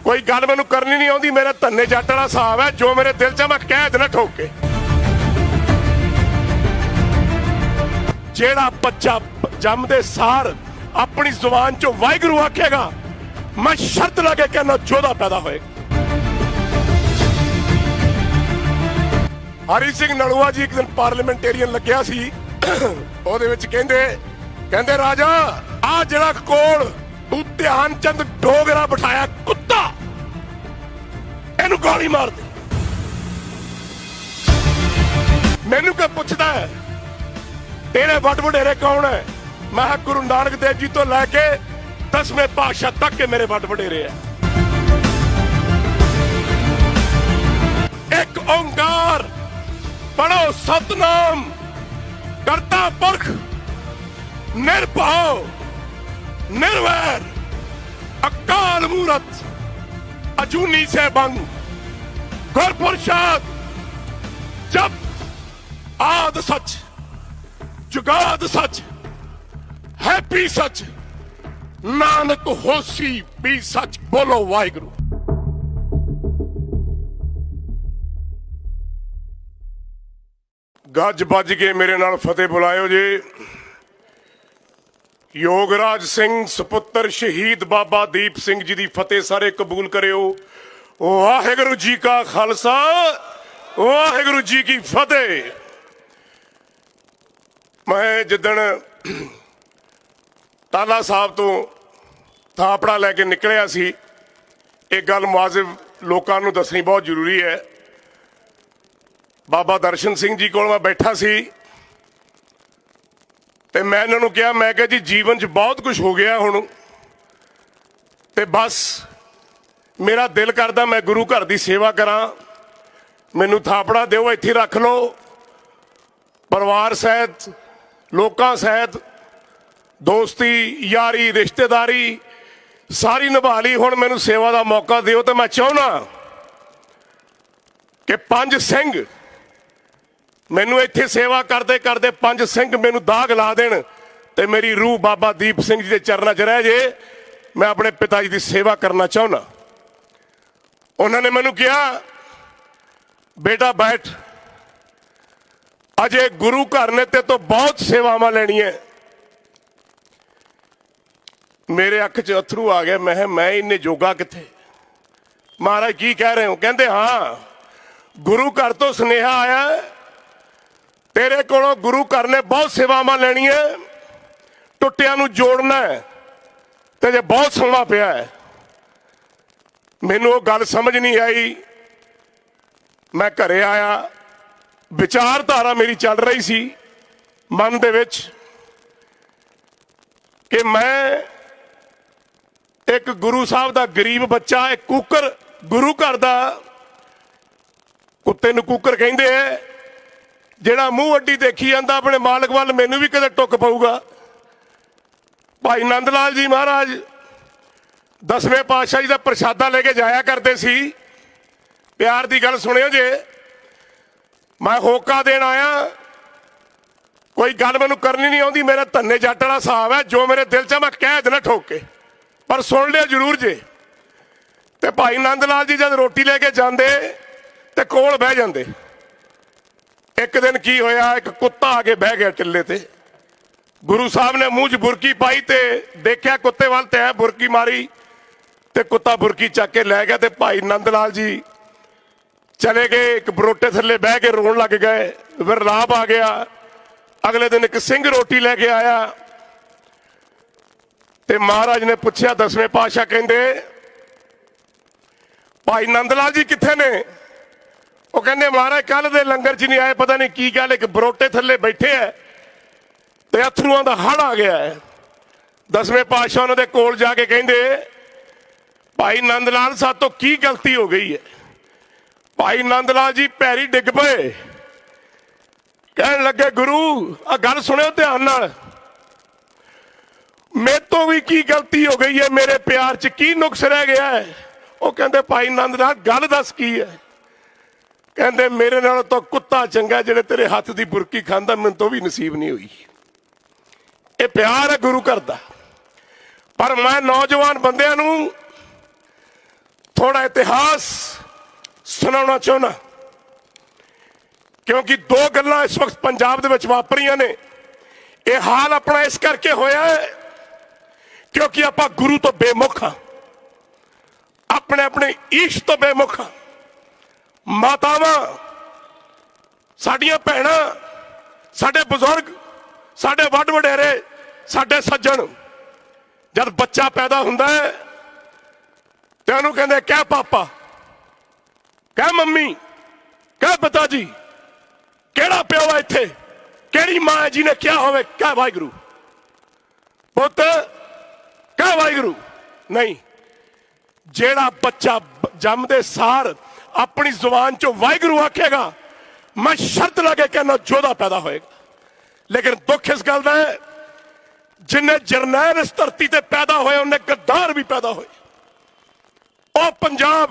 कोई गल मैनू करनी नहीं आती। मेरा धन्ने जट वाला हिसाब है, जो मेरे दिल च मैं कह देना ठोक के। जेड़ा बच्चा जमदे सार अपनी जुबान चो वाहिगुरू आखेगा, मैं शर्त ला के कहना जोधा पैदा होएगा। हरी सिंह नलूआ जी एक दिन पार्लीमेंटेरियन लग्या सी, ਉਹਦੇ ਵਿੱਚ ਕਹਿੰਦੇ राजा आ ਜਿਹੜਾ ਕੋਲ तू ध्यान चंद डोगरा बिठाया कुत्ता, ਇਹਨੂੰ ਗੋਲੀ मार दे। मैनू क्या पुछदा है तेरे वड वडेरे कौन है? मैं गुरु नानक देव जी तो लैके 10वें पातशाह तक के मेरे वड वडेरे है। एक ओंकार पढ़ो सतनाम करता पुरख निर्भव निर्वैर अकाल मूरत अजूनी से बंग गुरपुरसाद जब आद सच जुगाद सच हैप्पी सच नानक होसी भी सच। बोलो वाहिगुरू। गज बज के मेरे नाल फतेह बुलायो जी। योगराज सिंह सपुत्र शहीद बाबा दीप सिंह जी की फतेह सारे कबूल करियो। वाहिगुरू जी का खालसा वाहिगुरू जी की फतेह। मैं जिदन टाला साहब तो थापड़ा लैके निकलिया सी, एक गल मुआजिब लोगों को दसनी बहुत जरूरी है। बाबा दर्शन सिंह जी को मैं बैठा सी ते मैं इन्होंने कहा, मैं कहा जी जीवन च बहुत कुछ हो गया हुण ते बस मेरा दिल करदा मैं गुरु घर की सेवा करा, मैनू थापड़ा दिओ, इत्थे रख लो। परिवार सहित लोकां सहित दोस्ती यारी रिश्तेदारी सारी निभा ली। हुण मैनू सेवा का मौका दिओ तो मैं चाहुंदा कि 5 सिंह मैनू इत्थे सेवा करते करते 5 सिंह मैनू दाग ला देन ते मेरी रूह बाबा दीप सिंह जी के चरणों च रह जे। मैं अपने पिता जी की सेवा करना चाहुंदा। उन्होंने मैनू कहा, बेटा बैठ, अजे गुरु घर ने ते तो बहुत सेवावां लैणियां। मेरे अख च अथरू आ गया। मैं इन्ने जोगा किथे? महाराज की कह रहे हो? कहते हाँ, गुरु घर तो सुनेहा आया तेरे कोलों गुरु घर ने बहुत सेवावां लैणियां, टुटिया नूं जोड़ना है ते जे बहुत सोना पिया है। मैनू वो गल समझ नहीं आई। मैं घरे आया, विचारधारा मेरी चल रही सी मन दे विच कि मैं एक गुरु साहब दा गरीब बच्चा, एक कुकर गुरु घर दा, कुत्ते नूं कुकर कहंदे है, ਜਿਹੜਾ ਮੂੰਹ ਅੱਡੀ ਦੇਖੀ ਜਾਂਦਾ ਆਪਣੇ ਮਾਲਕ ਵੱਲ, ਮੈਨੂੰ ਵੀ ਕਦੇ ਟੁੱਕ ਪਊਗਾ। ਭਾਈ ਨੰਦ ਲਾਲ ਜੀ ਮਹਾਰਾਜ 10ਵੇਂ ਪਾਤਸ਼ਾਹ ਜੀ ਦਾ ਪ੍ਰਸ਼ਾਦਾ ਲੈ ਕੇ ਜਾਇਆ ਕਰਦੇ ਸੀ। ਪਿਆਰ ਦੀ ਗੱਲ ਸੁਣਿਓ ਜੇ, ਮੈਂ ਹੋਕਾ ਦੇਣ ਆਇਆ, ਕੋਈ ਗੱਲ ਮੈਨੂੰ ਕਰਨੀ ਨਹੀਂ ਆਉਂਦੀ। ਮੇਰਾ ਧੰਨੇ ਜੱਟ ਵਾਲਾ ਹਿਸਾਬ ਹੈ, ਜੋ ਮੇਰੇ ਦਿਲ 'ਚ ਮੈਂ ਕਹਿ ਦੇਣਾ ਠੋਕ ਕੇ, ਪਰ ਸੁਣ ਲਿਆ ਜ਼ਰੂਰ ਜੇ। ਤੇ ਭਾਈ ਨੰਦ ਲਾਲ ਜੀ ਜਦ ਰੋਟੀ ਲੈ ਕੇ ਜਾਂਦੇ ਤੇ ਕੋਲ ਬਹਿ ਜਾਂਦੇ। एक दिन की होया, एक कुत्ता आके बह गया टिल्ले ते। गुरु साहब ने मूंह च बुरकी पाई ते देखा कुत्ते वाल ते बुरकी मारी ते कुत्ता बुरकी चक के लै गया। ते भाई नंद लाल जी चले गए, एक बरोटे थल्ले बह के रोन लग गए। फिर राब आ गया। अगले दिन एक सिंह रोटी लेके आया ते महाराज ने पूछा, 10वें पातशाह कहंदे भाई नंद लाल जी किथे ने? वो कहते महाराज कल दे लंगर च नहीं आए, पता नहीं की गल, एक बरोटे थल्ले बैठे है ते अथरूआं दा हड़ आ गया है। 10वें पातशाह उन्हां दे कोल जाके कहंदे, भाई नंद लाल साथ तो की गलती हो गई है? भाई नंद लाल जी पैरी डिग पे, कहन लगे गुरु आ गल सुनियो ध्यान नाल, मेरे तो भी की गलती हो गई है, मेरे प्यार च की नुक्स रह गया है? वो कहंदे भाई नंद लाल गल दस की है? कहते मेरे नाल तो कुत्ता चंगा जेड़े तेरे हाथ की बुरकी खांदा, मैनूं तो भी नसीब नहीं हुई। ये प्यार है गुरु घर दा। पर मैं नौजवान बंदियां नूं थोड़ा इतिहास सुनाना चाहना, क्योंकि दो गल्लां इस वक्त पंजाब दे विच वापरियां ने। यह हाल अपना इस करके होया है क्योंकि आपां गुरु तो बेमुख हाँ, अपने अपने ईश तो बेमुख हाँ। मातावां, साडियां भैणां, साडे बुजुर्ग, साडे वड वडेरे, साडे सज्जन, जब बच्चा पैदा हुंदा है ते उहनूं कहंदे क्या पापा, क्या मम्मी, क्या पिता जी, केड़ा प्यो है इत्थे, केड़ी मां है जिन्हें क्या होवे, क्या वाहिगुरू, पुत क्या वाहिगुरू नहीं। जेड़ा बच्चा जमदे सार अपनी जुबान चो वाहिगुरू आखेगा, मैं शर्त लगे कहना जोधा पैदा होएगा। लेकिन दुख इस गल दा है, जिन्हें जरनैल इस धरती ते पैदा होए उन्हें गद्दार भी पैदा होए। और पंजाब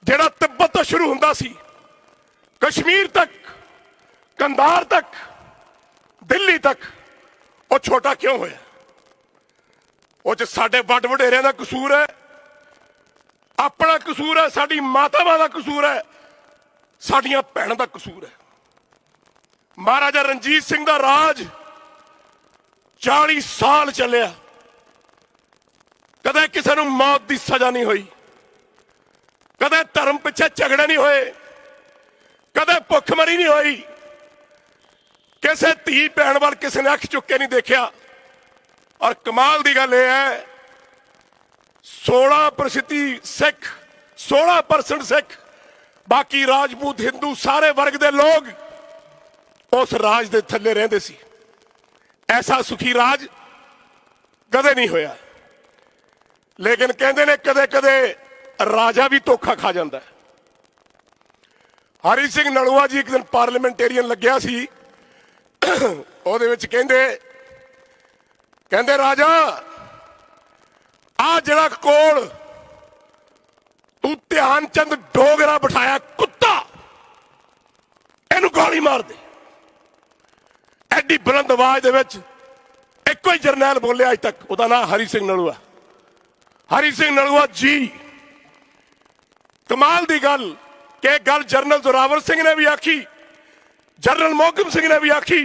जेड़ा तिब्बत तो शुरू हुंदा सी, कश्मीर तक, कंधार तक, दिल्ली तक, वो छोटा क्यों होया? वो च साडे वड वडेरियां दा कसूर है, अपना कसूर है, साडी मातावां दा कसूर है, साडियां भैणां दा कसूर है। महाराजा रणजीत सिंह दा राज 40 साल चलिया, कदे किसी नूं मौत दी सजा नहीं हुई, कदे धर्म पिछे झगड़े नहीं होए, कदे भुखमरी नहीं हुई, किसी धी भैण वाल किसी ने अख चुक के नहीं देखा। और कमाल की गल यह है 16% सिख, 16% सिख, बाकी राजपूत हिंदू सारे वर्ग के लोग उस राज के थले रहंदे सी। ऐसा सुखी राज कदे नहीं होया। लेकिन कहते ने कदे कदे राजा भी धोखा खा जाता है। हरी सिंह नलूआ जी एक दिन पार्लीमेंटेरियन लग्या सी, ਉਹਦੇ ਵਿੱਚ ਕਹਿੰਦੇ ਰਾਜਾ ਆ ਜਿਹੜਾ ਕੋਲ ਤੂੰ ਧਿਆਨ ਚੰਦ ਡੋਗਰਾ ਬਿਠਾਇਆ ਕੁੱਤਾ, ਇਹਨੂੰ ਗੋਲੀ ਮਾਰ ਦੇ। ਐਡੀ ਬੁਲੰਦ ਆਵਾਜ਼ ਦੇ ਵਿੱਚ ਇੱਕੋ ਹੀ ਜਰਨੈਲ ਬੋਲਿਆ ਅੱਜ ਤੱਕ, ਉਹਦਾ ਨਾਮ ਹਰੀ ਸਿੰਘ ਨਲੂਆ। ਹਰੀ ਸਿੰਘ ਨਲੂਆ ਜੀ, ਕਮਾਲ ਦੀ ਗੱਲ ਕਿ ਗੱਲ ਜਨਰਲ ਜ਼ੋਰਾਵਰ ਸਿੰਘ ਨੇ ਵੀ ਆਖੀ, जनरल मोहकम सिंह ने भी आखी,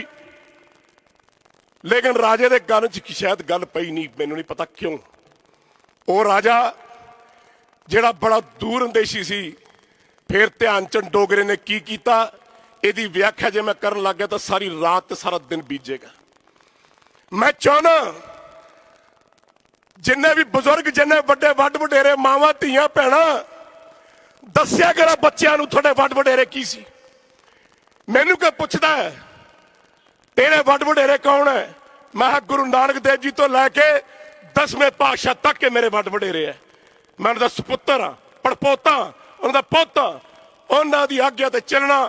लेकिन राजे के गल च शायद गल पई नहीं, मैनू नहीं पता क्यों। वो राजा जिहड़ा बड़ा दूर अंदेशी सी, फिर ध्यान चंद डोगरे ने की कीता, इहदी व्याख्या जे मैं करन लग गया तो सारी रात ते सारा दिन बीजेगा। मैं चाहना जिन्ने भी बुजुर्ग, जिन्ने वड्डे वड वडेरे, मावां धीआं भैणां, दस्सिया करा बच्चों नूं तुहाडे वड वडेरे की सी। मैनू क्या पुछदा है तेरे वड वडेरे कौन है? मैं गुरु नानक देव जी तो लैके 10वें पातशाह तक के मेरे वड वडेरे है। मैं उन्हां दा सपुत्र हाँ, पड़पोता, उन्हां दा पोता, उन्हां दी आग्या ते चलना,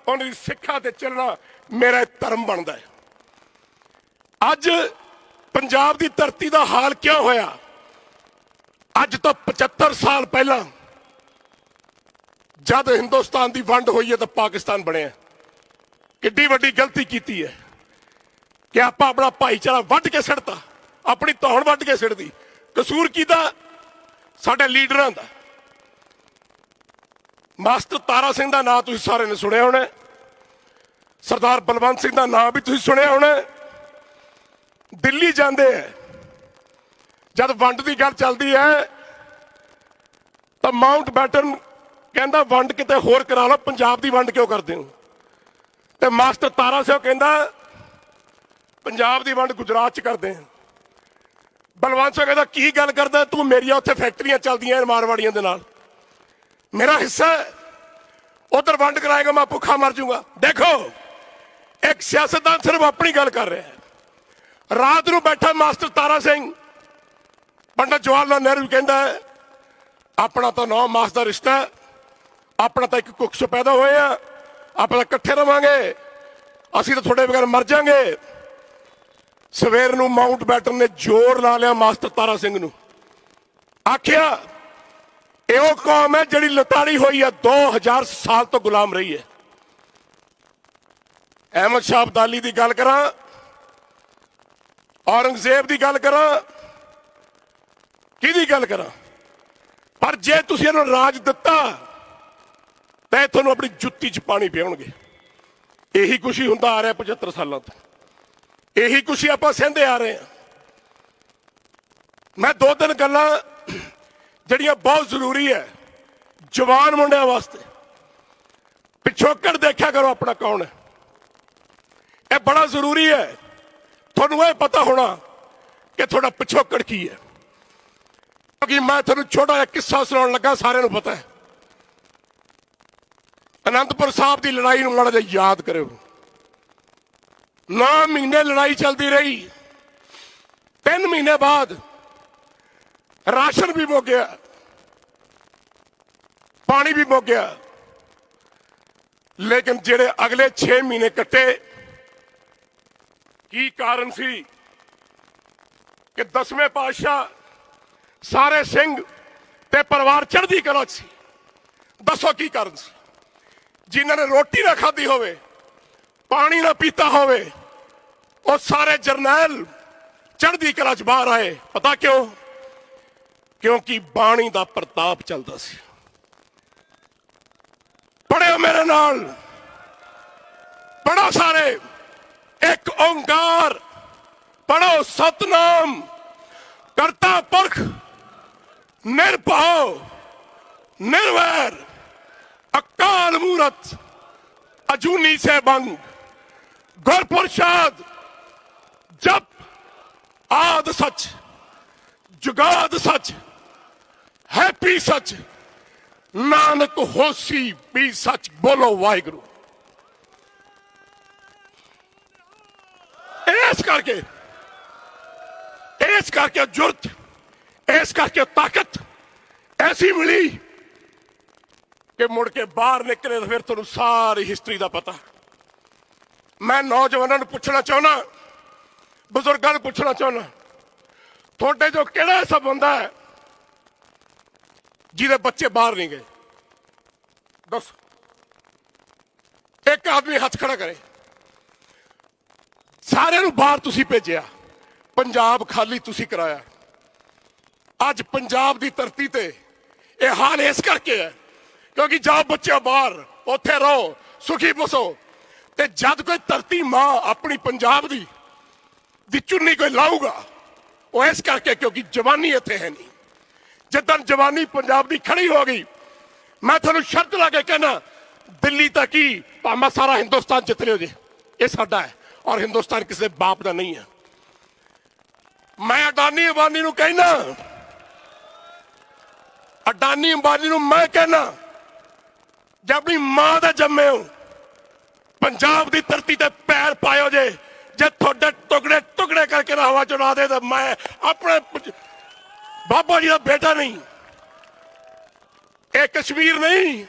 उन्हां दी सिक्खा ते चलना मेरा धर्म बनता है। अज पंजाब की धरती का हाल क्यों होया? अज तो 75 साल पहला जब हिंदुस्तान की वंड हुई है तो पाकिस्तान बने। किड्डी वड्डी गलती की है कि आप अपना भाईचारा वड्ड के सड़ता, अपनी धौन वड्ड के सड़ दी। कसूर कीता साडे लीडरां दा। मास्टर तारा सिंह दा नाम तुसीं सारे ने सुनिया होना, सरदार बलवंत सिंह दा नाम भी तुसीं सुनिया होना। दिल्ली जांदे है, जब वंड की गल चलती है तो माउंट बैटन कहंदा वंड किते होर करा लो, पंजाब की वंड क्यों करते हो? तो मास्टर तारा सिंह कहंदा पंजाब की वंड गुजरात च करते हैं। बलवंत सिंह कहंदा की गल करदा तू, मेरिया उत्थे फैक्ट्रियां चलदियां मारवाड़ियां दे नाल, मेरा हिस्सा है, उधर वंड कराएगा मैं भुखा मर जाऊंगा। देखो एक सियासतदान सिर्फ अपनी गल कर रहा है। रात को बैठा मास्टर तारा सिंह, पंडित जवाहरलाल नेहरू कहता है अपना तो 9 मास का रिश्ता है, अपना तो एक कुछ पैदा होए हैं, अपना कट्ठे रवांगे, असीं तो थोड़े बगैर मर जाएंगे। सवेर नूं माउंट बैटन ने जोर ला लिया मास्टर तारा सिंह नूं, आखिया यो कौम है जिहड़ी लताड़ी हुई है 2000 साल तो गुलाम रही है। अहमद शाह अब्दाली की गल करा, औरंगजेब की गल करा, किहदी गल करा? पर जे तुसीं इन्हां नूं राज दिता तो तुहानूं अपनी जुत्ती च पानी पिआउणगे। यही कुछ ही हुंदा आ रहा 75 सालों तो, यही कुछ ही आपां सहंदे आ रहे हैं। मैं 2-3 गल्लां जिहड़ियां बहुत जरूरी है जवान मुंडिਆਂ वास्ते। पिछोकड़ देखा करो अपना कौन है, यह बड़ा जरूरी है। तुहानूं यह पता होना कि थोड़ा पिछोकड़ की है, क्योंकि मैं तुहानूं छोटा जिहा किस्सा सुनाउण लगा, सारिआं नूं पता है। आनंदपुर साहब की लड़ाई नूं माड़ा जिहा याद करो। 9 महीने लड़ाई चलती रही, 3 महीने बाद राशन भी मुक गया, पानी भी मुक गया, लेकिन जेड़े अगले 6 महीने कट्टे की कारण सी कि 10वें पातशाह सारे सिंह ते परिवार चढ़दी कला सी। दसो की कारण सी? जिन्होंने रोटी ना खाधी होवे, पानी ना पीता होवे, वो सारे जरनैल चढ़दी कला च बाहर आए। पता क्यों? क्योंकि बाणी दा प्रताप चलता सी। पढ़ियो मेरे नाल, पढ़ो सारे, एक ओंकार पढ़ो, सतनाम करता पुरख निर्भव निर्वैर अकाल मूरत अजूनी से बंग गुर प्रसाद जप आद सच जुगाद सच हैप्पी सच नानक होसी भी सच। बोलो वाहिगुरु। इस करके जुर्त, इस करके ताकत ऐसी मिली कि मुड़ के बाहर निकले तो फिर तुहानूं सारी हिस्टरी का पता। मैं नौजवानों को पूछना चाहना, बुजुर्गों को पूछना चाहना, थोड़े जो किहड़ा ऐसा बंदा है जिहदे बच्चे बाहर नहीं गए? दस, एक आदमी हाथ खड़ा करे। सारे नूं बाहर तुसीं भेजिया, पंजाब खाली तुसीं कराया। अज पंजाब की धरती ते यह हाल इस करके है क्योंकि जाओ बच्चे बाहर, उत्थे रहो, सुखी बसो। ते जद कोई धरती मां अपनी पंजाब दी चुन्नी कोई लाऊगा, वो इस करके क्योंकि जवानी इत्थे है नहीं। जिदन जवानी पंजाब की खड़ी हो गई, मैं तुहानूं शर्त ला के कहना, दिल्ली तक ही भावें सारा हिंदुस्तान जित लियो जे, ये साडा है और हिंदुस्तान किसी बाप का नहीं है। मैं अडानी अंबानी नूं कहना, अडानी अंबानी नूं मैं कहना, जब अपनी मां दे जम्मे हो पंजाब की धरती ते पैर पायो जे, जे थोड़े टुकड़े टुकड़े करके ना हवा चुना दे, तो मैं अपने बाबा जी का बेटा नहीं, एक कश्मीर नहीं,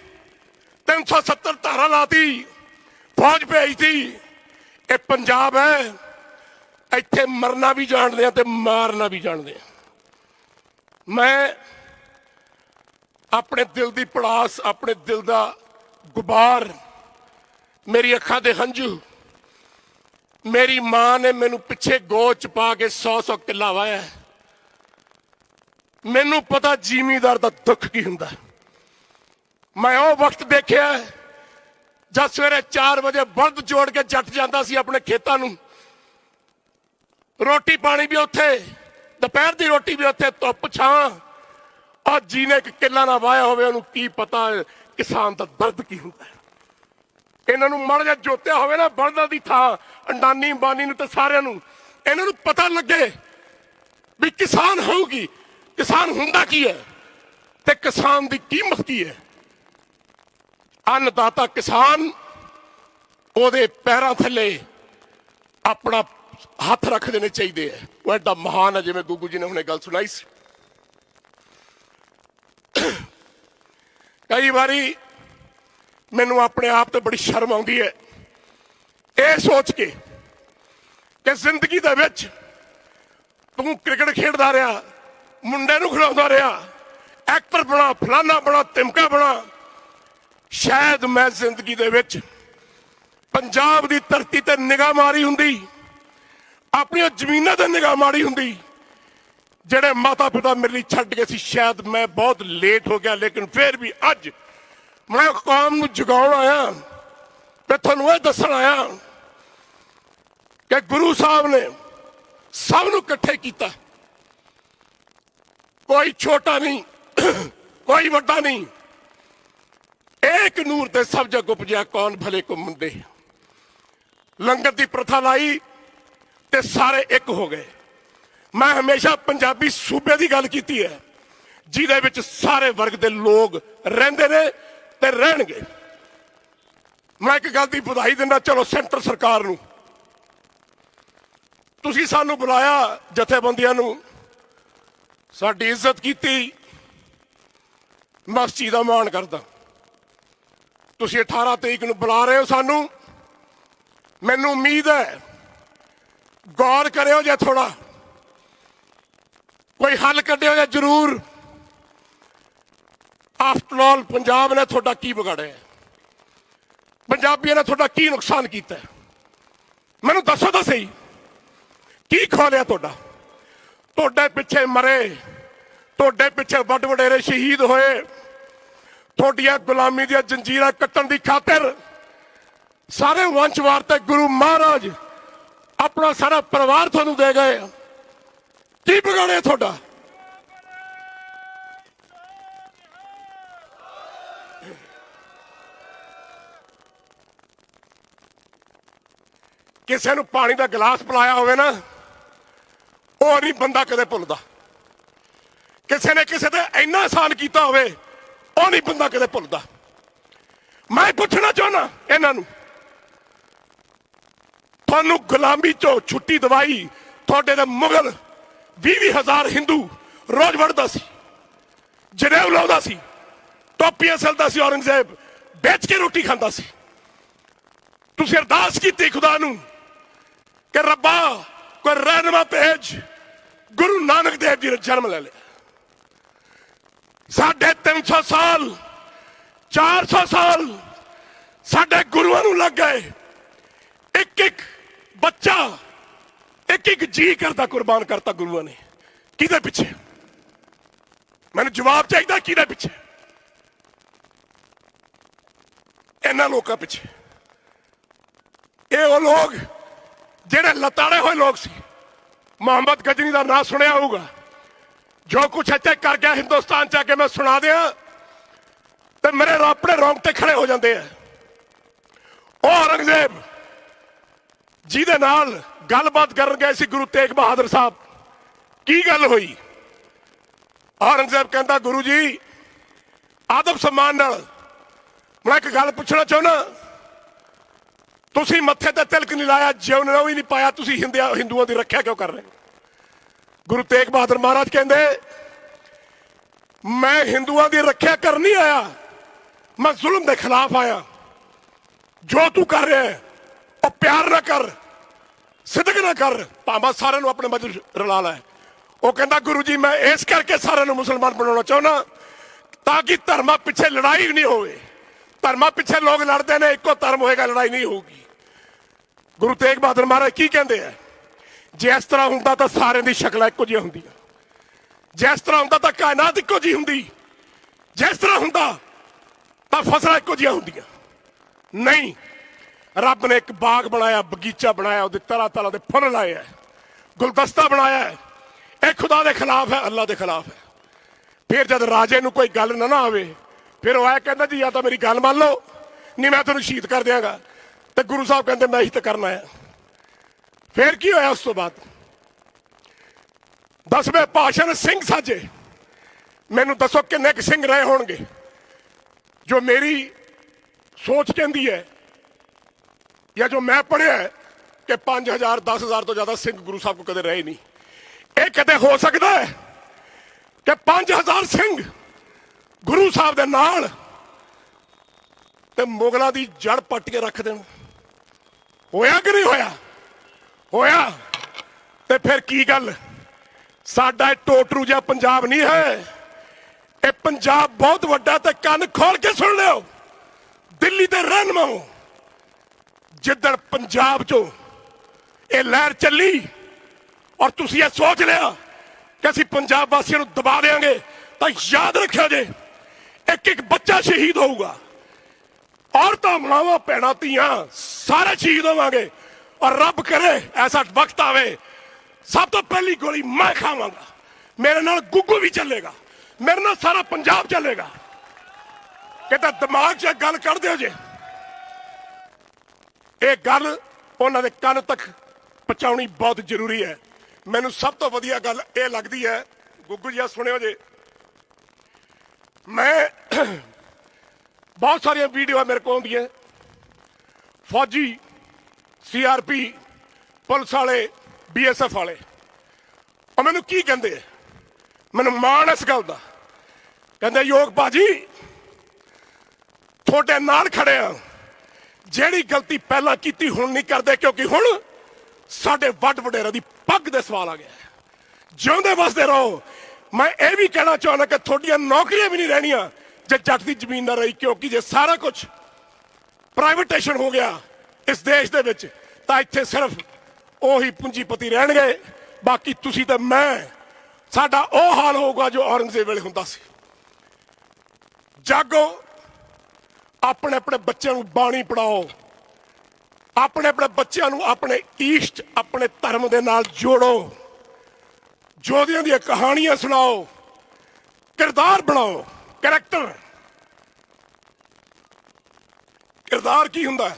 370 धारा लाती, फौज भेजती। ये पंजाब है, इत्थे मरना भी जानते हैं ते मारना भी जानते हैं। मैं अपने दिल की पड़ास, अपने दिल का गुबार, मेरी अखां दे हंझू, मेरी मां ने मैनू पिछे गोच पा के 100 किला वाया। मैनू पता जिमीदार का दुख की हुंदा। मैं वो वक्त देखिया जब सवेरे 4 बजे बल्द जोड़ के जट जाता सी अपने खेतों नूं, रोटी पानी भी उत्थे, दोपहर की रोटी भी उत्थे, धुप छां। और जीने एक किला ना वाया होवे, उहनूं की पता किसान का दर्द की हुंदा है। इन्हां नूं माड़ा जिहा जोतिया होवे ना बल्दां दी थां, अंडानी अंबानी नूं ते सारिआं नूं इन्हां नूं पता लगे भी किसान होऊगी, किसान हुंदा की है ते किसान की कीमत की है। अन्नदाता किसान ਉਹਦੇ पैरों थले अपना हाथ रख देने चाहिए है। वो एडा महान है, जिवें गुगू जी ने हुणे गल सुनाई सी। कई बारी मैनू अपने आप तो बड़ी शर्म आउंदी है ये सोच के कि जिंदगी दे विच तू क्रिकेट खेडदा रहा, मुंडे नूं खिलाउंदा रहा, एक्टर बना, फलाना बना, तिमका बना। शायद मैं जिंदगी दे विच पंजाब की धरती ते निगाह मारी हुंदी, अपनी जमीनां ते निगाह मारी हुंदी, ਜਿਹੜੇ ਮਾਤਾ ਪਿਤਾ ਮੇਰੇ ਲਈ ਛੱਡ ਗਏ ਸੀ। ਸ਼ਾਇਦ ਮੈਂ ਬਹੁਤ ਲੇਟ ਹੋ ਗਿਆ, ਲੇਕਿਨ ਫਿਰ ਵੀ ਅੱਜ ਮੈਂ ਕੌਮ ਨੂੰ ਜਗਾਉਣ ਆਇਆ ਤੇ ਤੁਹਾਨੂੰ ਇਹ ਦੱਸਣ ਆਇਆ ਕਿ ਗੁਰੂ ਸਾਹਿਬ ਨੇ ਸਭ ਨੂੰ ਇਕੱਠੇ ਕੀਤਾ। ਕੋਈ ਛੋਟਾ ਨਹੀਂ, ਕੋਈ ਵੱਡਾ ਨਹੀਂ। ਇੱਕ ਨੂਰ ਤੇ ਸਭ ਜਗ ਉਪਜਿਆ, ਕੌਣ ਭਲੇ ਕੋ ਮੰਦੇ। ਲੰਗਰ ਦੀ ਪ੍ਰਥਾ ਲਾਈ ਤੇ ਸਾਰੇ ਇੱਕ ਹੋ ਗਏ। ਮੈਂ ਹਮੇਸ਼ਾ ਪੰਜਾਬੀ ਸੂਬੇ ਦੀ ਗੱਲ ਕੀਤੀ ਹੈ, ਜਿਹਦੇ ਵਿੱਚ ਸਾਰੇ ਵਰਗ ਦੇ ਲੋਕ ਰਹਿੰਦੇ ਨੇ ਤੇ ਰਹਿਣਗੇ। ਮੈਂ ਇੱਕ ਗੱਲ ਦੀ ਵਧਾਈ ਦਿੰਦਾ, ਚਲੋ ਸੈਂਟਰ ਸਰਕਾਰ ਨੂੰ, ਤੁਸੀਂ ਸਾਨੂੰ ਬੁਲਾਇਆ, ਜਥੇਬੰਦੀਆਂ ਨੂੰ, ਸਾਡੀ ਇੱਜ਼ਤ ਕੀਤੀ, ਮੈਂ ਉਸ ਚੀਜ਼ ਦਾ ਮਾਣ ਕਰਦਾ। ਤੁਸੀਂ 18 ਤਰੀਕ ਨੂੰ ਬੁਲਾ ਰਹੇ ਹੋ ਸਾਨੂੰ, ਮੈਨੂੰ ਉਮੀਦ ਹੈ ਗੌਰ ਕਰਿਓ, ਜੇ ਥੋੜਾ ਕੋਈ ਹੱਲ ਕੱਢਿਓ ਜਾਂ ਜ਼ਰੂਰ। ਆਫਟਰ ਆਲ ਪੰਜਾਬ ਨੇ ਤੁਹਾਡਾ ਕੀ ਵਿਗਾੜਿਆ? ਪੰਜਾਬੀਆਂ ਨੇ ਤੁਹਾਡਾ ਕੀ ਨੁਕਸਾਨ ਕੀਤਾ? ਮੈਨੂੰ ਦੱਸੋ ਤਾਂ ਸਹੀ, ਕੀ ਖੋਲਿਆ ਤੁਹਾਡਾ? ਤੁਹਾਡੇ ਪਿੱਛੇ ਮਰੇ, ਤੁਹਾਡੇ ਪਿੱਛੇ ਵੱਡ ਵਡੇਰੇ ਸ਼ਹੀਦ ਹੋਏ, ਤੁਹਾਡੀਆਂ ਗੁਲਾਮੀ ਦੀਆਂ ਜੰਜੀਰਾਂ ਕੱਟਣ ਦੀ ਖਾਤਰ ਸਾਰੇ ਵੰਸ਼ਵਾਰ ਤੇ ਗੁਰੂ ਮਹਾਰਾਜ ਆਪਣਾ ਸਾਰਾ ਪਰਿਵਾਰ ਤੁਹਾਨੂੰ ਦੇ ਗਏ। ਕੀ ਵਿਗਾੜਿਆ ਤੁਹਾਡਾ? ਕਿਸੇ ਨੂੰ ਪਾਣੀ ਦਾ ਗਲਾਸ ਪਿਲਾਇਆ ਹੋਵੇ ਨਾ, ਉਹ ਨਹੀਂ ਬੰਦਾ ਕਦੇ ਭੁੱਲਦਾ। ਕਿਸੇ ਨੇ ਕਿਸੇ ਤੇ ਇੰਨਾ ਆਸਾਨ ਕੀਤਾ ਹੋਵੇ, ਉਹ ਨਹੀਂ ਬੰਦਾ ਕਦੇ ਭੁੱਲਦਾ। ਮੈਂ ਪੁੱਛਣਾ ਚਾਹੁੰਦਾ ਇਹਨਾਂ ਨੂੰ, ਤੁਹਾਨੂੰ ਗੁਲਾਮੀ ਚੋਂ ਛੁੱਟੀ ਦਵਾਈ ਤੁਹਾਡੇ ਦੇ ਮੁਗਲ 20,000 ਹਿੰਦੂ ਰੋਜ਼ ਵੜਦਾ ਸੀ, ਜਨੇਊ ਲਾਉਂਦਾ ਸੀ, ਟੋਪੀਆਂ ਸਿਲਦਾ ਸੀ, ਔਰੰਗਜ਼ੇਬ ਵੇਚ ਕੇ ਰੋਟੀ ਖਾਂਦਾ ਸੀ। ਤੁਸੀਂ ਅਰਦਾਸ ਕੀਤੀ ਖੁਦਾ ਨੂੰ ਕਿ ਰੱਬਾ ਕੋਈ ਰਹਿਨੁਮਾ ਭੇਜ, ਗੁਰੂ ਨਾਨਕ ਦੇਵ ਜੀ ਨੇ ਜਨਮ ਲੈ ਲਿਆ। 350 ਸਾਲ 400 ਸਾਲ ਸਾਡੇ ਗੁਰੂਆਂ ਨੂੰ ਲੱਗ ਗਏ। ਇੱਕ ਇੱਕ ਬੱਚਾ, ਇੱਕ ਇੱਕ ਜੀ ਕਰਦਾ ਕੁਰਬਾਨ ਕਰਤਾ ਗੁਰੂਆਂ ਨੇ। ਕਿਹਦੇ ਪਿੱਛੇ? ਮੈਨੂੰ ਜਵਾਬ ਚਾਹੀਦਾ, ਕਿਹਦੇ ਪਿੱਛੇ? ਇਹਨਾਂ ਲੋਕਾਂ ਪਿੱਛੇ। ਇਹ ਉਹ ਲੋਕ ਜਿਹੜੇ ਲਤਾੜੇ ਹੋਏ ਲੋਕ ਸੀ। ਮੁਹੰਮਦ ਗਜਨੀ ਦਾ ਨਾਂ ਸੁਣਿਆ ਹੋਊਗਾ, ਜੋ ਕੁਛ ਇੱਥੇ ਕਰ ਗਿਆ ਹਿੰਦੁਸਤਾਨ ਚ ਆ ਕੇ ਮੈਂ ਸੁਣਾ ਦਿਆਂ ਤੇ ਮੇਰੇ ਆਪਣੇ ਰੌਂਗਟੇ ਖੜੇ ਹੋ ਜਾਂਦੇ ਆ। ਉਹ ਔਰੰਗਜ਼ੇਬ ਜਿਹਦੇ ਨਾਲ ਗੱਲਬਾਤ ਕਰਨ ਗਏ ਸੀ ਗੁਰੂ ਤੇਗ ਬਹਾਦਰ ਸਾਹਿਬ, ਕੀ ਗੱਲ ਹੋਈ? ਔਰੰਗਜ਼ੇਬ ਕਹਿੰਦਾ, ਗੁਰੂ ਜੀ ਆਦਬ ਸਨਮਾਨ ਨਾਲ ਮੈਂ ਇੱਕ ਗੱਲ ਪੁੱਛਣਾ ਚਾਹੁੰਦਾ, ਤੁਸੀਂ ਮੱਥੇ ਤੇ ਤਿਲਕ ਨਹੀਂ ਲਾਇਆ, ਜਿਉਂ ਹੀ ਨਹੀਂ ਪਾਇਆ, ਤੁਸੀਂ ਹਿੰਦੂਆਂ ਦੀ ਰੱਖਿਆ ਕਿਉਂ ਕਰ ਰਹੇ? ਗੁਰੂ ਤੇਗ ਬਹਾਦਰ ਮਹਾਰਾਜ ਕਹਿੰਦੇ, ਮੈਂ ਹਿੰਦੂਆਂ ਦੀ ਰੱਖਿਆ ਕਰਨ ਨਹੀਂ ਆਇਆ, ਮੈਂ ਜ਼ੁਲਮ ਦੇ ਖਿਲਾਫ ਆਇਆ। ਜੋ ਤੂੰ ਕਰ ਰਿਹਾ ਹੈ ਉਹ ਪਿਆਰ ਨਾ ਕਰ, ਸਿਦਕ ਨਾ ਕਰ, ਭਾਵੇਂ ਸਾਰਿਆਂ ਨੂੰ ਆਪਣੇ ਮਜ਼ਹਬ ਰਲਾ ਲੈ। ਉਹ ਕਹਿੰਦਾ, ਗੁਰੂ ਜੀ ਮੈਂ ਇਸ ਕਰਕੇ ਸਾਰਿਆਂ ਨੂੰ ਮੁਸਲਮਾਨ ਬਣਾਉਣਾ ਚਾਹੁੰਦਾ ਤਾਂ ਕਿ ਧਰਮਾਂ ਪਿੱਛੇ ਲੜਾਈ ਨਹੀਂ ਹੋਵੇ। ਧਰਮਾਂ ਪਿੱਛੇ ਲੋਕ ਲੜਦੇ ਨੇ, ਇੱਕੋ ਧਰਮ ਹੋਏਗਾ, ਲੜਾਈ ਨਹੀਂ ਹੋਊਗੀ। ਗੁਰੂ ਤੇਗ ਬਹਾਦਰ ਮਹਾਰਾਜ ਕੀ ਕਹਿੰਦੇ ਆ? ਜੇ ਇਸ ਤਰ੍ਹਾਂ ਹੁੰਦਾ ਤਾਂ ਸਾਰਿਆਂ ਦੀ ਸ਼ਕਲਾਂ ਇੱਕੋ ਜਿਹੀਆਂ ਹੁੰਦੀਆਂ, ਜੇ ਇਸ ਤਰ੍ਹਾਂ ਹੁੰਦਾ ਤਾਂ ਕਾਇਨਾਤ ਇੱਕੋ ਜਿਹੀ ਹੁੰਦੀ, ਜੇ ਇਸ ਤਰ੍ਹਾਂ ਹੁੰਦਾ ਤਾਂ ਫਸਲਾਂ ਇੱਕੋ ਜਿਹੀਆਂ ਹੁੰਦੀਆਂ। ਨਹੀਂ, ਰੱਬ ਨੇ ਇੱਕ ਬਾਗ ਬਣਾਇਆ, ਬਗੀਚਾ ਬਣਾਇਆ, ਉਹਦੇ ਤਰ੍ਹਾਂ ਤਰ੍ਹਾਂ ਦੇ ਫੁੱਲ ਲਾਏ ਹੈ, ਗੁਲਦਸਤਾ ਬਣਾਇਆ ਹੈ। ਇਹ ਖੁਦਾ ਦੇ ਖਿਲਾਫ ਹੈ, ਅੱਲਾ ਦੇ ਖਿਲਾਫ ਹੈ। ਫਿਰ ਜਦ ਰਾਜੇ ਨੂੰ ਕੋਈ ਗੱਲ ਨਾ ਆਵੇ, ਫਿਰ ਉਹ ਆਇਆ ਕਹਿੰਦਾ ਜੀ ਜਾਂ ਤਾਂ ਮੇਰੀ ਗੱਲ ਮੰਨ ਲਓ, ਨਹੀਂ ਮੈਂ ਤੁਹਾਨੂੰ ਸ਼ਹੀਦ ਕਰ ਦਿਆਂਗਾ। ਤੇ ਗੁਰੂ ਸਾਹਿਬ ਕਹਿੰਦੇ ਮੈਂ ਹੀ ਤਾਂ ਕਰਨਾ ਹੈ। ਫਿਰ ਕੀ ਹੋਇਆ? ਉਸ ਤੋਂ ਬਾਅਦ 10ਵੇਂ ਪਾਤਸ਼ਾਹ ਨੇ ਸਿੰਘ ਸਾਜੇ। ਮੈਨੂੰ ਦੱਸੋ ਕਿੰਨੇ ਕੁ ਸਿੰਘ ਰਹੇ ਹੋਣਗੇ? ਜੋ ਮੇਰੀ ਸੋਚ ਕਹਿੰਦੀ ਹੈ ਜਾਂ ਜੋ ਮੈਂ ਪੜ੍ਹਿਆ ਕਿ 5,000 10,000 ਤੋਂ ਜ਼ਿਆਦਾ ਸਿੰਘ ਗੁਰੂ ਸਾਹਿਬ ਕੋ ਕਦੇ ਰਹੇ ਨਹੀਂ। ਇਹ ਕਦੇ ਹੋ ਸਕਦਾ ਹੈ ਕਿ 5,000 ਸਿੰਘ ਗੁਰੂ ਸਾਹਿਬ ਦੇ ਨਾਲ ਤੇ ਮੁਗਲਾਂ ਦੀ ਜੜ ਪੱਟ ਕੇ ਰੱਖ ਦੇਣ? ਹੋਇਆ ਕਿ ਨਹੀਂ ਹੋਇਆ? ਹੋਇਆ। ਤੇ ਫਿਰ ਕੀ ਗੱਲ? ਸਾਡਾ ਟੋਟਰੂ ਜਿਹਾ ਪੰਜਾਬ ਨਹੀਂ ਹੈ, ਇਹ ਪੰਜਾਬ ਬਹੁਤ ਵੱਡਾ। ਤੇ ਕੰਨ ਖੋਲ ਕੇ ਸੁਣ ਲਿਓ, ਦਿੱਲੀ ਦੇ ਰਹਿਨੁਮਾ, ਜਿੱਦਣ ਪੰਜਾਬ ਚੋਂ ਇਹ ਲਹਿਰ ਚੱਲੀ ਔਰ ਤੁਸੀਂ ਇਹ ਸੋਚ ਲਿਆ कि ਅਸੀਂ ਪੰਜਾਬ ਵਾਸੀਆਂ ਨੂੰ ਦਬਾ ਦੇਾਂਗੇ ਤਾਂ ਯਾਦ ਰੱਖਿਓ ਜੇ ਇੱਕ ਇੱਕ ਬੱਚਾ ਸ਼ਹੀਦ ਹੋਊਗਾ ਔਰਤਾਂ ਮਾਵਾਂ ਭੈਣਾਂ ਧੀਆਂ ਸਾਰੇ ਸ਼ਹੀਦ ਹੋਵਾਂਗੇ ਔਰ ਰੱਬ ਕਰੇ ਐਸਾ ਵਕਤ ਆਵੇ ਸਭ ਤੋਂ ਪਹਿਲੀ ਗੋਲੀ ਮੈਂ ਖਾਵਾਂਗਾ ਮੇਰੇ ਨਾਲ ਗੁੱਗੂ ਵੀ ਚੱਲੇਗਾ ਮੇਰੇ ਨਾਲ ਸਾਰਾ ਪੰਜਾਬ ਚੱਲੇਗਾ ਕਿਤੇ ਦਿਮਾਗ 'ਚ ਗੱਲ ਕੱਢ ਦਿਓ ਜੇ ਇਹ ਗੱਲ ਉਹਨਾਂ ਦੇ ਕੰਨ ਤੱਕ ਪਹੁੰਚਾਉਣੀ ਬਹੁਤ ਜ਼ਰੂਰੀ ਹੈ ਮੈਨੂੰ ਸਭ ਤੋਂ ਵਧੀਆ ਗੱਲ ਇਹ ਲੱਗਦੀ ਹੈ ਗੁੱਗੂ ਜੀ ਸੁਣਿਓ ਜੇ ਮੈਂ ਬਹੁਤ ਸਾਰੀਆਂ ਵੀਡੀਓ ਮੇਰੇ ਕੋਲ ਆਉਂਦੀਆਂ ਫੌਜੀ ਸੀਆਰਪੀ ਪੁਲਿਸ ਵਾਲੇ ਬੀਐਸਐਫ ਵਾਲੇ ਉਹ ਮੈਨੂੰ ਕੀ ਕਹਿੰਦੇ ਮੈਨੂੰ ਮਾਣ ਇਸ ਗੱਲ ਦਾ ਕਹਿੰਦੇ ਯੋਗ ਭਾਜੀ ਤੁਹਾਡੇ ਨਾਲ ਖੜੇ ਆ ਜਿਹੜੀ ਗਲਤੀ ਪਹਿਲਾਂ ਕੀਤੀ ਹੁਣ ਨਹੀਂ ਕਰਦੇ ਕਿਉਂਕਿ ਹੁਣ ਸਾਡੇ ਵੱਡ ਵਡੇਰਾਂ ਦੀ ਪੱਗ ਦੇ ਸਵਾਲ ਆ ਗਿਆ ਜਿਉਂਦੇ ਵਸਦੇ ਰਹੋ ਮੈਂ ਇਹ ਵੀ ਕਹਿਣਾ ਚਾਹੁੰਦਾ ਕਿ ਤੁਹਾਡੀਆਂ ਨੌਕਰੀਆਂ ਵੀ ਨਹੀਂ ਰਹਿਣੀਆਂ ਜੇ ਜੱਟ ਦੀ ਜ਼ਮੀਨ ਨਾ ਰਹੀ ਕਿਉਂਕਿ ਜੇ ਸਾਰਾ ਕੁਝ ਪ੍ਰਾਈਵੇਟੇਸ਼ਨ ਹੋ ਗਿਆ ਇਸ ਦੇਸ਼ ਦੇ ਵਿੱਚ ਤਾਂ ਇੱਥੇ ਸਿਰਫ ਉਹੀ ਪੂੰਜੀਪਤੀ ਰਹਿਣਗੇ ਬਾਕੀ ਤੁਸੀਂ ਤੇ ਮੈਂ ਸਾਡਾ ਉਹ ਹਾਲ ਹੋਊਗਾ ਜੋ ਔਰੰਗਜ਼ੇਬ ਵੇਲੇ ਹੁੰਦਾ ਸੀ ਜਾਗੋ ਆਪਣੇ ਆਪਣੇ ਬੱਚਿਆਂ ਨੂੰ ਬਾਣੀ ਪੜਾਓ ਆਪਣੇ ਆਪਣੇ ਬੱਚਿਆਂ ਨੂੰ ਆਪਣੇ ਈਸ਼ਟ ਆਪਣੇ ਧਰਮ ਦੇ ਨਾਲ ਜੋੜੋ ਜੋਧਿਆਂ ਦੀਆਂ ਕਹਾਣੀਆਂ ਸੁਣਾਓ ਕਿਰਦਾਰ ਬਣਾਓ ਕਰੈਕਟਰ ਕਿਰਦਾਰ ਕੀ ਹੁੰਦਾ ਹੈ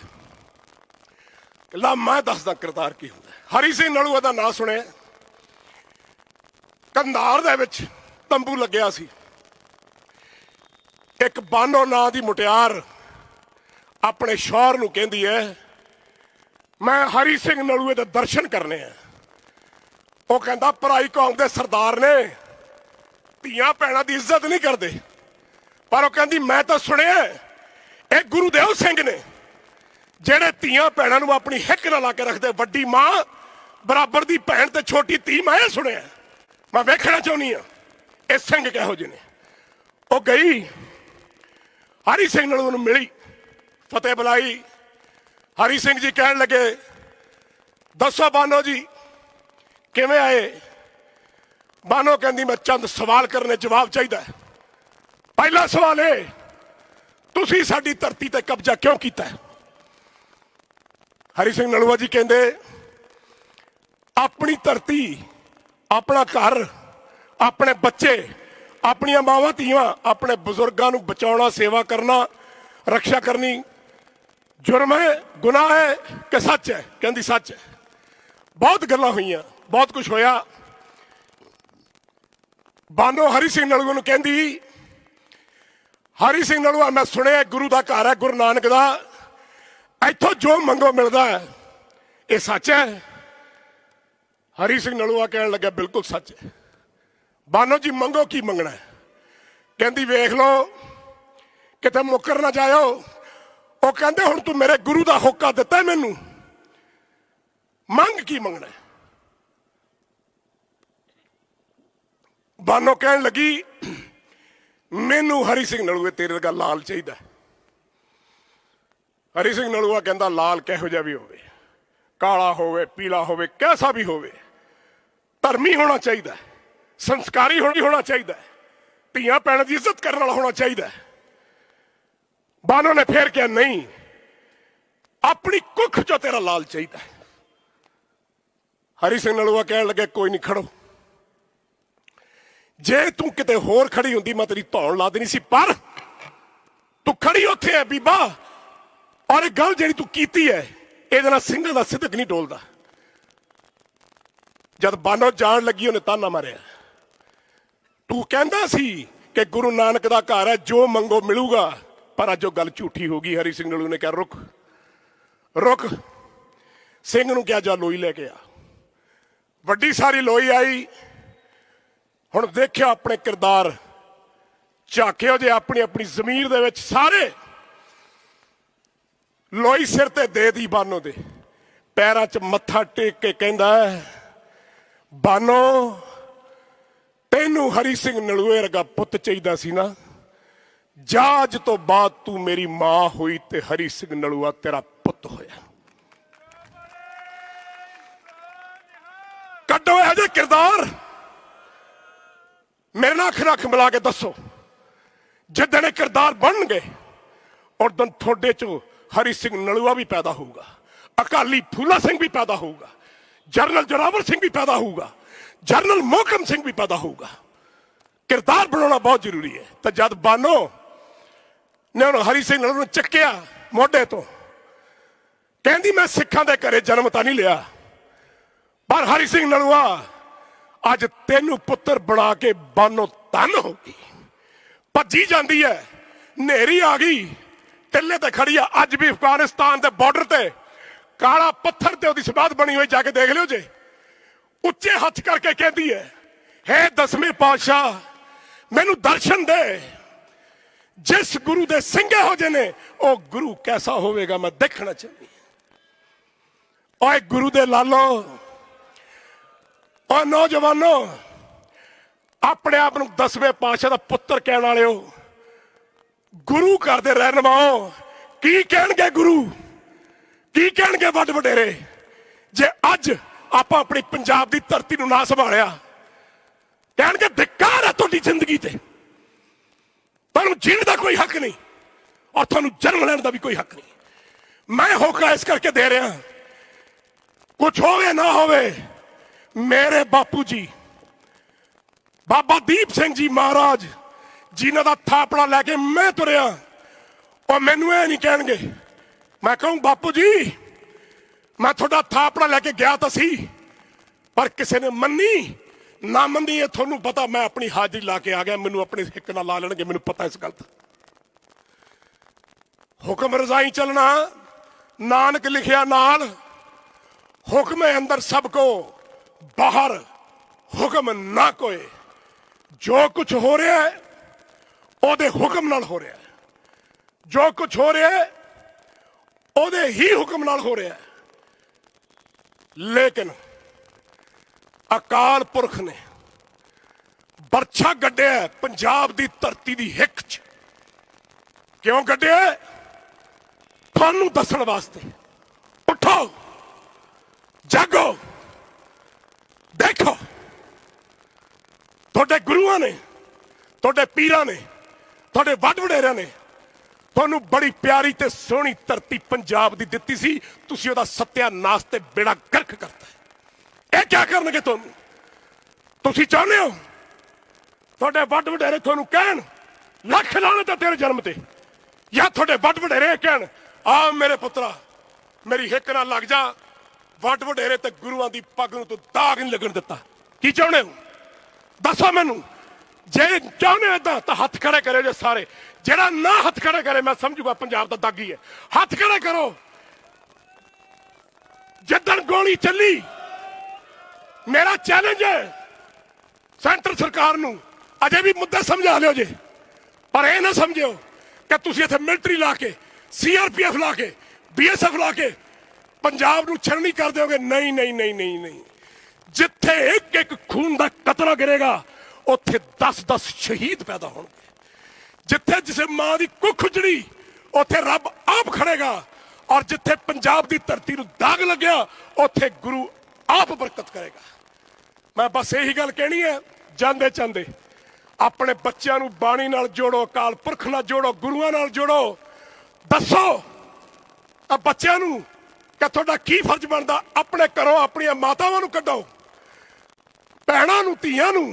ਲਾ ਮੈਂ ਦੱਸਦਾ ਕਿਰਦਾਰ ਕੀ ਹੁੰਦਾ ਹਰੀ ਸਿੰਘ ਨਲੂਆ ਦਾ ਨਾਂ ਸੁਣਿਆ ਕੰਧਾਰ ਦੇ ਵਿੱਚ ਤੰਬੂ ਲੱਗਿਆ ਸੀ ਇੱਕ ਬਾਨੋ ਨਾਂ ਦੀ ਮੁਟਿਆਰ ਆਪਣੇ ਸ਼ੌਹਰ ਨੂੰ ਕਹਿੰਦੀ ਹੈ ਮੈਂ ਹਰੀ ਸਿੰਘ ਨਲੂਏ ਦੇ ਦਰਸ਼ਨ ਕਰਨੇ ਆ ਉਹ ਕਹਿੰਦਾ ਭਰਾਈ ਕੌਮ ਦੇ ਸਰਦਾਰ ਨੇ ਧੀਆਂ ਭੈਣਾਂ ਦੀ ਇੱਜ਼ਤ ਨਹੀਂ ਕਰਦੇ ਪਰ ਉਹ ਕਹਿੰਦੀ ਮੈਂ ਤਾਂ ਸੁਣਿਆ ਇਹ ਗੁਰੂਦੇਵ ਸਿੰਘ ਨੇ ਜਿਹੜੇ ਧੀਆਂ ਭੈਣਾਂ ਨੂੰ ਆਪਣੀ ਹਿੱਕ ਨਾਲ ਲਾ ਕੇ ਰੱਖਦੇ ਵੱਡੀ ਮਾਂ ਬਰਾਬਰ ਦੀ ਭੈਣ ਤੇ ਛੋਟੀ ਧੀ ਮੈਂ ਇਹ ਸੁਣਿਆ ਮੈਂ ਵੇਖਣਾ ਚਾਹੁੰਦੀ ਆ ਇਹ ਸਿੰਘ ਕਿਹੋ ਜਿਹੇ ਨੇ ਉਹ ਗਈ ਹਰੀ ਸਿੰਘ ਨਲੂਏ ਨੂੰ ਮਿਲੀ ਫਤਿਹ ਬੁਲਾਈ ਹਰੀ ਸਿੰਘ ਜੀ ਕਹਿਣ ਲੱਗੇ ਦੱਸੋ ਬਾਨੋ ਜੀ ਕਿਵੇਂ ਆਏ ਬਾਨੋ ਕਹਿੰਦੀ ਮੈਂ ਚੰਦ ਸਵਾਲ ਕਰਨੇ ਜਵਾਬ ਚਾਹੀਦਾ ਪਹਿਲਾ ਸਵਾਲ ਇਹ ਤੁਸੀਂ ਸਾਡੀ ਧਰਤੀ ਤੇ ਕਬਜ਼ਾ ਕਿਉਂ ਕੀਤਾ ਹਰੀ ਸਿੰਘ ਨਲੂਆ ਜੀ ਕਹਿੰਦੇ ਆਪਣੀ ਧਰਤੀ ਆਪਣਾ ਘਰ ਆਪਣੇ ਬੱਚੇ ਆਪਣੀਆਂ ਮਾਵਾਂ ਧੀਆਂ ਆਪਣੇ ਬਜ਼ੁਰਗਾਂ ਨੂੰ ਬਚਾਉਣਾ ਸੇਵਾ ਕਰਨਾ ਰੱਖਿਆ ਕਰਨੀ जुर्म है गुनाह है कि सच है कहती सच है बहुत गल्लां हुई बहुत कुछ होया बानो हरी सिंह नलूआ नूं कहंदी हरी सिंह नलूआ मैं सुनिया गुरु का घर है गुरु नानक का इथों जो मंगो मिलता है ये सच है हरी सिंह नलूआ कहन लगा बिल्कुल सच है बानो जी मंगो की मंगना है कहंदी वेख लो किते मुकर ना जाओ ਉਹ ਕਹਿੰਦੇ ਹੁਣ ਤੂੰ ਮੇਰੇ ਗੁਰੂ ਦਾ ਹੋਕਾ ਦਿੱਤਾ ਮੈਨੂੰ ਮੰਗ ਕੀ ਮੰਗਣਾ ਬਾਨੋ ਕਹਿਣ ਲੱਗੀ ਮੈਨੂੰ ਹਰੀ ਸਿੰਘ ਨਲੂਏ ਤੇਰੇ ਦਾ ਲਾਲ ਚਾਹੀਦਾ ਹਰੀ ਸਿੰਘ ਨਲੂਆ ਕਹਿੰਦਾ ਲਾਲ ਕਿਹੋ ਜਿਹਾ ਵੀ ਹੋਵੇ ਕਾਲਾ ਹੋਵੇ ਪੀਲਾ ਹੋਵੇ ਕੈਸਾ ਵੀ ਹੋਵੇ ਧਰਮੀ ਹੋਣਾ ਚਾਹੀਦਾ ਸੰਸਕਾਰੀ ਹੋਣਾ ਚਾਹੀਦਾ ਧੀਆਂ ਭੈਣਾਂ ਦੀ ਇੱਜ਼ਤ ਕਰਨ ਵਾਲਾ ਹੋਣਾ ਚਾਹੀਦਾ बानो ने फिर क्या नहीं अपनी कुख जो तेरा लाल चाहिए हरी सिंह नलूआ कह लगे कोई नहीं खड़ो जे तू किते होर खड़ी हुंदी मैं तेरी धौन ला देनी सी पर तू खड़ी उत्थे है बीबा और एक गल जिहड़ी तू कीती है इहदे नाल ਸਿੰਘਾਂ ਦਾ सिदक नहीं डोलदा जद बानो जान लगी उन्हें ताना मारिया तू कहंदा सी कि गुरु नानक दा घर है जो मंगो मिलूगा पर अज गल झूठी हो गई हरी सिंह नलूए ने कहा रुक रुक सिंह नूं क्या जा लोई लेके आ वड्डी सारी लोई आई हुण देखिया अपने किरदार झाकिओ जे अपनी अपनी जमीर दे विच सारे लोई सिर ते दे दी बानो दे पैरां च मत्था टेक के कहंदा बानो तैनूं हरी सिंह नलूए वर्गा पुੱਤ ਚਾਹੀਦਾ ਸੀ ना जाज तो बाद तू मेरी मां हुई ते हरी सिंह नलूआ तेरा पुत होया कड्डो यह जे किरदार मेरे नाल अख रख मिला के दसो जिदन किरदार बन गए उदन थोड़े चो हरि सिंह नलूआ भी पैदा होगा, अकाली फूला सिंह भी पैदा होगा, जनरल जोरावर सिंह भी पैदा होगा, जनरल मोहकम सिंह भी पैदा होगा। किरदार बनाना बहुत जरूरी है। तो जब बानो ने उन्होंने हरि सिंह नलूआ चक्या मोढे तो कहती मैं सिखां दे घरे जन्म तो नहीं लिया, पर हरि सिंह नलूआ अज तेनू पुत्र बना के बानो धन हो गई। भजी जाती है, नेरी आ गई, टिल्ले ते खड़ी है। अज भी अफगानिस्तान के बॉर्डर ते काला पत्थर ते ओदी समाध बनी हुई, जाके देख लियो जे। उच्चे हथ करके कहती है, हे दसवें पातशाह मैनू दर्शन दे, जिस गुरु दे सिंगे हो जाने ओ गुरु कैसा होवेगा मैं देखना चाहती। ओए गुरु दे लालो, और नौजवानों अपने आप को दसवें पातशाह का पुत्र कहने वाले हो, गुरु करते रहन वाओ। की कहणगे गुरु, की कहणगे वड वडेरे जे अज आप अपनी पंजाब की धरती को ना संभालिया। कहणगे धिक्कार है तुहाडी जिंदगी ते, तुहानूं जीण दा कोई हक नहीं और तुहानूं जन्म लैण दा भी कोई हक नहीं। मैं होका इस करके दे रहा, कुछ होवे ना होवे मेरे बापू जी बाबा दीप सिंह जी महाराज जिन्हां दा थापड़ा लैके मैं तुरिया, और मैनू ये नहीं कहणगे। मैं कहूँ बापू जी मैं थोड़ा थापड़ा लैके गया तो सी, पर किसी ने मन्नी ना मन्नी है थोनू पता, मैं अपनी हाजिरी ला के आ गया, मैनू अपने हिक ना ला लेणगे, मैनू पता इस गल दा। हुक्म रजाई चलना नानक लिखिया नाल, हुक्म अंदर सबको बाहर हुक्म ना कोई। जो कुछ हो रहा है ओदे हुक्म नाल हो रहा है, जो कुछ हो रहा है ओदे ही हुक्म नाल हो रहा है। लेकिन अकाल पुरख ने बरछा गड्ढिया पंजाब की धरती की हिक च। क्यों गड्ढिया? थानू दसन वास्ते। उठो, जागो, देखो थोड़े गुरुआं ने, थोड़े पीरां ने, थोड़े वड वडेरियां ने तुहानू बड़ी प्यारी ते सोहनी धरती पंजाब दी दित्ती सी, तुसीं ओहदा सत्यानाश ते बेड़ा गर्क करता है। ये क्या करनगे तुहानू? तुसीं चाहुंदे हो थोड़े वड वडेरे तुहानू कहण लख लाणत है तेरे जन्म ते, या थोड़े वड वडेरे कहण आ मेरे पुत्रा मेरी हिक नाल लग जा, वड वडेरे ते गुरुआं दी पग नूं तूं दाग नहीं लगण दित्ता। की चाहुंदे हो दसो मैनू? जे चाहुंदे हो इदां तां हत्थ खड़े करे जे सारे, जेड़ा ना हथ खड़े करे मैं समझूगा पंजाब का दागी है। हथ खड़े करो। जिदन गोली चली मेरा चैलेंज है सेंटर सरकार नू, अजे भी मुद्दे समझा लियो जे, पर यह ना समझो कि तुसीं इत्थे मिलिटरी ला के CRPF ला के BSF ला के पंजाब नू छलनी कर दोगे। नहीं नहीं नहीं नहीं नहीं, जिथे एक एक खून का कतरा गिरेगा उत्थे 10-10 शहीद पैदा होंगे। जिथे जिसे मां की कुख उजड़ी उथे रब आप खड़ेगा, और जिथे पंजाब की धरती नूं दाग लग्या उथे गुरु आप बरकत करेगा। मैं बस यही गल कहनी है, जांदे चांदे अपने बच्चों नूं बाणी नाल जोड़ो, अकाल पुरख नाल जोड़ो, गुरुआं नाल जोड़ो। दसो बच्चों नूं कि तुहाडा की फर्ज बनदा, अपने घरों अपनी मातावां नूं कढो, भैणां नूं, धीआं नूं,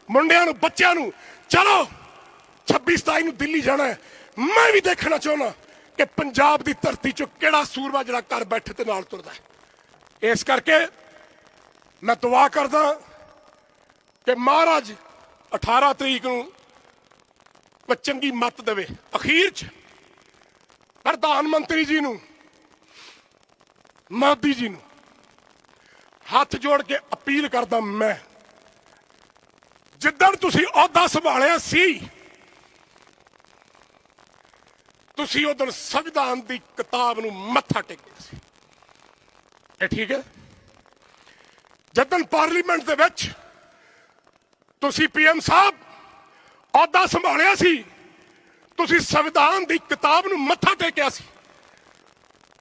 मुंडियां नूं, बच्चों नूं। चलो 26-27 नूं दिल्ली जाना है, मैं भी देखना चाहना कि पंजाब की धरती चो किहड़ा सूरमा जिहड़ा घर बैठे ते नाल तुरदा है। इस करके मैं दुआ करदा कि महाराज 18 तरीक नूं कोई चंगी मत देवे। अखीर च प्रधानमंत्री जी नूं, मोदी जी नूं हाथ जोड़ के अपील करदा, मैं जिद्दण तुसीं अहुदा संभालिया सी तुसीं उदण संविधान की किताब नूं मत्था टेकिया सी। ये ठीक है? जदन पार्लीमेंट दे विच तुसीं PM साहब अहुदा संभालिया सी, तुसीं संविधान की किताब नूं मत्था टेकिया सी,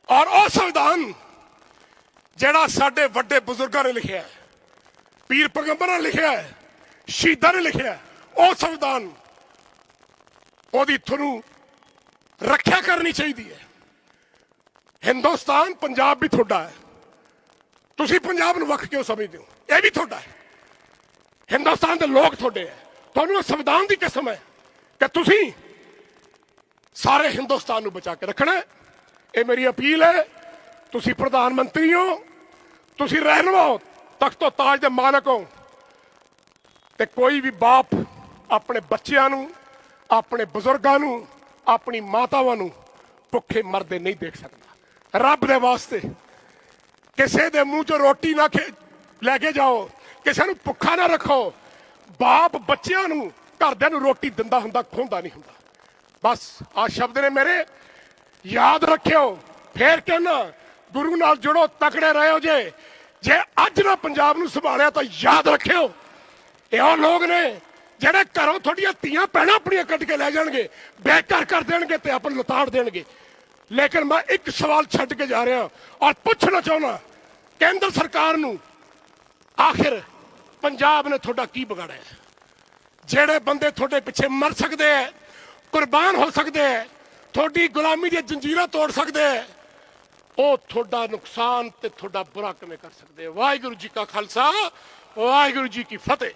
और वह संविधान जिहड़ा साडे वड्डे बुजुर्गां ने लिखिया है, पीर पैगंबरां ने लिखिया है, शहीदां ने लिखिया है, ਉਹ ਸੰਵਿਧਾਨ ਉਹਦੀ ਤੁਹਾਨੂੰ ਰੱਖਿਆ ਕਰਨੀ ਚਾਹੀਦੀ ਹੈ। ਹਿੰਦੁਸਤਾਨ ਪੰਜਾਬ ਵੀ ਤੁਹਾਡਾ ਹੈ। ਤੁਸੀਂ ਪੰਜਾਬ ਨੂੰ ਵੱਖ ਕਿਉਂ ਸਮਝਦੇ ਹੋ? ਇਹ ਵੀ ਤੁਹਾਡਾ ਹੈ। ਹਿੰਦੁਸਤਾਨ ਦੇ ਲੋਕ ਤੁਹਾਡੇ ਹੈ। ਤੁਹਾਨੂੰ ਸੰਵਿਧਾਨ ਦੀ ਕਸਮ ਹੈ ਕਿ ਤੁਸੀਂ ਸਾਰੇ ਹਿੰਦੁਸਤਾਨ ਨੂੰ ਬਚਾ ਕੇ ਰੱਖਣਾ ਹੈ। ਇਹ ਮੇਰੀ ਅਪੀਲ ਹੈ। ਤੁਸੀਂ ਪ੍ਰਧਾਨ ਮੰਤਰੀ ਹੋ, ਤੁਸੀਂ ਰਹਿਨੁਮਾ ਹੋ, ਤਖਤੋ ਤਾਜ ਦੇ ਮਾਲਕ ਹੋ, ਤੇ ਕੋਈ ਵੀ ਬਾਪ ਆਪਣੇ ਬੱਚਿਆਂ ਨੂੰ, ਆਪਣੇ ਬਜ਼ੁਰਗਾਂ ਨੂੰ, ਆਪਣੀ ਮਾਤਾਵਾਂ ਨੂੰ ਭੁੱਖੇ ਮਰਦੇ ਨਹੀਂ ਦੇਖ ਸਕਦਾ। ਰੱਬ ਦੇ ਵਾਸਤੇ ਕਿਸੇ ਦੇ ਮੂੰਹ 'ਚੋਂ ਰੋਟੀ ਨਾ ਲੈ ਕੇ ਜਾਓ, ਕਿਸੇ ਨੂੰ ਭੁੱਖਾ ਨਾ ਰੱਖੋ। ਬਾਪ ਬੱਚਿਆਂ ਨੂੰ, ਘਰਦਿਆਂ ਨੂੰ ਰੋਟੀ ਦਿੰਦਾ ਹੁੰਦਾ, ਖੋਂਦਾ ਨਹੀਂ ਹੁੰਦਾ। ਬਸ ਆ ਸ਼ਬਦ ਨੇ ਮੇਰੇ, ਯਾਦ ਰੱਖਿਓ। ਫੇਰ ਕਹਿਣਾ, ਗੁਰੂ ਨਾਲ ਜੁੜੋ, ਤਕੜੇ ਰਹੋ। ਜੇ ਅੱਜ ਨਾ ਪੰਜਾਬ ਨੂੰ ਸੰਭਾਲਿਆ ਤਾਂ ਯਾਦ ਰੱਖਿਓ, ਇਹ ਉਹ ਲੋਕ ਨੇ ਜਿਹੜੇ ਘਰੋਂ ਤੁਹਾਡੀਆਂ ਧੀਆਂ ਭੈਣਾਂ ਆਪਣੀਆਂ ਕੱਢ ਕੇ ਲੈ ਜਾਣਗੇ, ਬੇਘਰ ਕਰ ਦੇਣਗੇ ਤੇ ਆਪਾਂ ਨੂੰ ਲਤਾੜ ਦੇਣਗੇ। ਲੇਕਿਨ ਮੈਂ ਇੱਕ ਸਵਾਲ ਛੱਡ ਕੇ ਜਾ ਰਿਹਾ ਔਰ ਪੁੱਛਣਾ ਚਾਹੁੰਦਾ ਕੇਂਦਰ ਸਰਕਾਰ ਨੂੰ, ਆਖਿਰ ਪੰਜਾਬ ਨੇ ਤੁਹਾਡਾ ਕੀ ਵਿਗਾੜਿਆ? ਜਿਹੜੇ ਬੰਦੇ ਤੁਹਾਡੇ ਪਿੱਛੇ ਮਰ ਸਕਦੇ ਹੈ, ਕੁਰਬਾਨ ਹੋ ਸਕਦੇ ਹੈ, ਤੁਹਾਡੀ ਗੁਲਾਮੀ ਦੀਆਂ ਜੰਜੀਰਾਂ ਤੋੜ ਸਕਦੇ ਹੈ, ਉਹ ਤੁਹਾਡਾ ਨੁਕਸਾਨ ਤੇ ਤੁਹਾਡਾ ਬੁਰਾ ਕਿਵੇਂ ਕਰ ਸਕਦੇ? ਵਾਹਿਗੁਰੂ ਜੀ ਕਾ ਖਾਲਸਾ, ਵਾਹਿਗੁਰੂ ਜੀ ਕੀ ਫਤਿਹ।